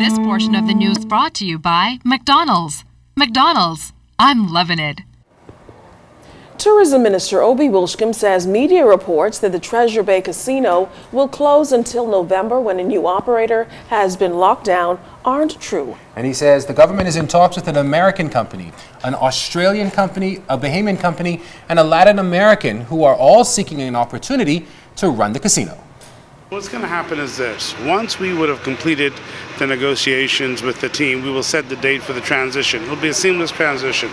This portion of the news brought to you by McDonald's. McDonald's, I'm loving it. Tourism Minister Obi Wilshcombe says media reports that the Treasure Bay Casino will close until November when a new operator has been locked down aren't true. And he says the government is in talks with an American company, an Australian company, a Bahamian company, and a Latin American who are all seeking an opportunity to run the casino. What's going to happen is this. Once we would have completed the negotiations with the team, we will set the date for the transition. It'll be a seamless transition.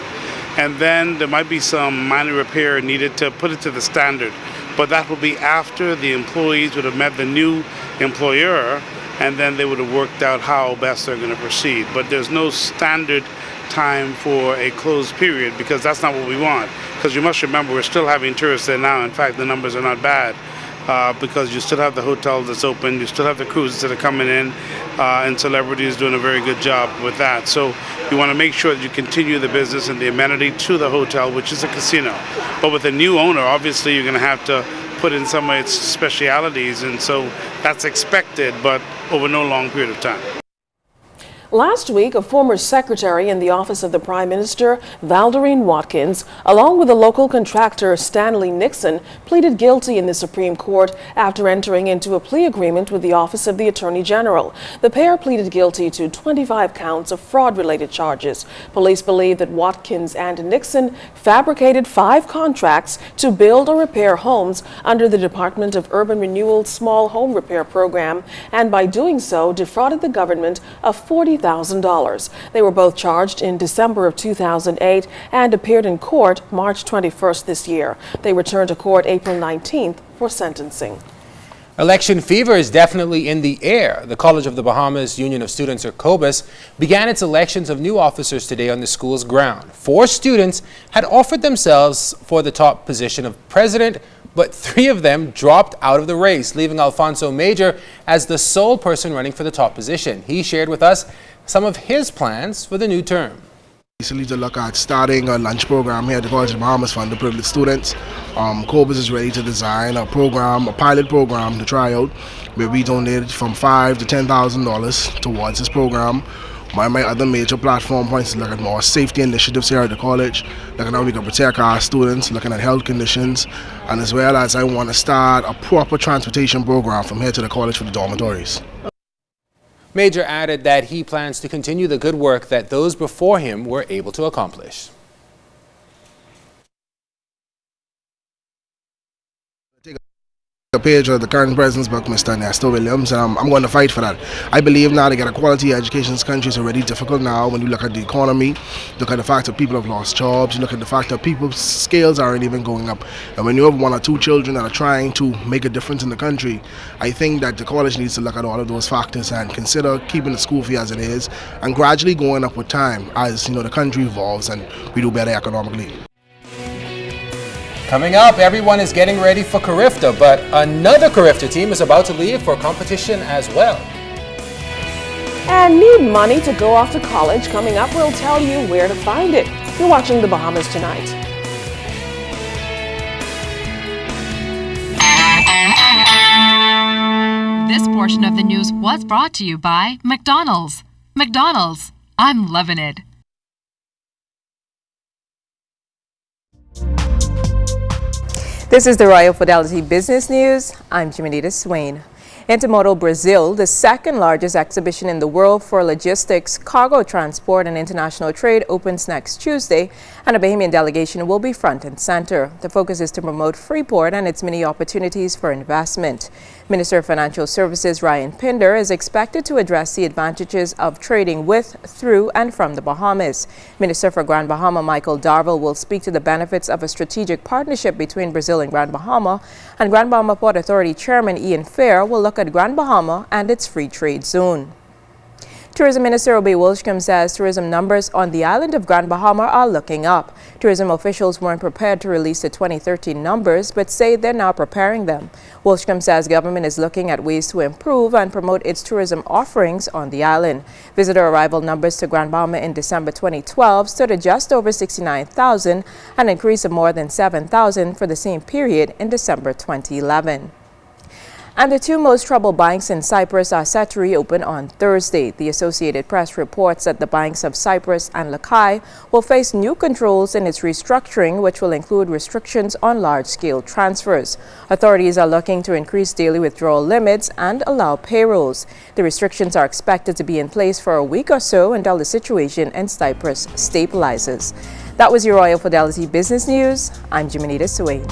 And then there might be some minor repair needed to put it to the standard. But that will be after the employees would have met the new employer, and then they would have worked out how best they're going to proceed. But there's no standard time for a closed period, because that's not what we want. Because you must remember, we're still having tourists there now. In fact, the numbers are not bad. Because you still have the hotel that's open, you still have the cruises that are coming in, and celebrities doing a very good job with that. So you want to make sure that you continue the business and the amenity to the hotel, which is a casino. But with a new owner, obviously you're going to have to put in some of its specialities, and so that's expected, but over no long period of time. Last week, a former secretary in the office of the Prime Minister, Valderine Watkins, along with a local contractor, Stanley Nixon, pleaded guilty in the Supreme Court after entering into a plea agreement with the Office of the Attorney General. The pair pleaded guilty to 25 counts of fraud-related charges. Police believe that Watkins and Nixon fabricated 5 contracts to build or repair homes under the Department of Urban Renewal's Small Home Repair Program, and by doing so, defrauded the government of $40,000. They were both charged in December of 2008 and appeared in court March 21st this year. They returned to court April 19th for sentencing. Election fever is definitely in the air. The College of the Bahamas Union of Students, or COBUS, began its elections of new officers today on the school's ground. 4 students had offered themselves for the top position of president, but 3 of them dropped out of the race, leaving Alfonso Major as the sole person running for the top position. He shared with us some of his plans for the new term. Recently to look at starting a lunch program here at the College of the Bahamas for underprivileged students. COBUS is ready to design a program, a pilot program to try out, where we donate from $5,000 to $10,000 towards this program. One of my other major platform points is looking at more safety initiatives here at the college, looking at how we can protect our students, looking at health conditions, and as well as I want to start a proper transportation program from here to the college for the dormitories. Major added that he plans to continue the good work that those before him were able to accomplish. A page of the current president's book, Mr. Nestor Williams, and I'm going to fight for that. I believe now to get a quality education in this country is already difficult now. When you look at the economy, look at the fact that people have lost jobs, you look at the fact that people's scales aren't even going up. And when you have 1 or 2 children that are trying to make a difference in the country, I think that the college needs to look at all of those factors and consider keeping the school fee as it is and gradually going up with time as the country evolves and we do better economically. Coming up, everyone is getting ready for Carifta, but another Carifta team is about to leave for competition as well. And need money to go off to college? Coming up, we'll tell you where to find it. You're watching The Bahamas Tonight. This portion of the news was brought to you by McDonald's. McDonald's, I'm loving it. This is the Royal Fidelity Business News. I'm Jimenita Swain. Intermodal Brazil, the second largest exhibition in the world for logistics, cargo transport, and international trade, opens next Tuesday, and a Bahamian delegation will be front and center. The focus is to promote Freeport and its many opportunities for investment. Minister of Financial Services Ryan Pinder is expected to address the advantages of trading with, through, and from the Bahamas. Minister for Grand Bahama Michael Darville will speak to the benefits of a strategic partnership between Brazil and Grand Bahama, and Grand Bahama Port Authority Chairman Ian Fair will look at Grand Bahama and its free trade zone. Tourism Minister Obi Wilshcombe says tourism numbers on the island of Grand Bahama are looking up. Tourism officials weren't prepared to release the 2013 numbers, but say they're now preparing them. Wilshcombe says government is looking at ways to improve and promote its tourism offerings on the island. Visitor arrival numbers to Grand Bahama in December 2012 stood at just over 69,000, an increase of more than 7,000 for the same period in December 2011. And the two most troubled banks in Cyprus are set to reopen on Thursday. The Associated Press reports that the banks of Cyprus and Lakai will face new controls in its restructuring, which will include restrictions on large-scale transfers. Authorities are looking to increase daily withdrawal limits and allow payrolls. The restrictions are expected to be in place for a week or so until the situation in Cyprus stabilizes. That was your Royal Fidelity Business News. I'm Jimenita Swain.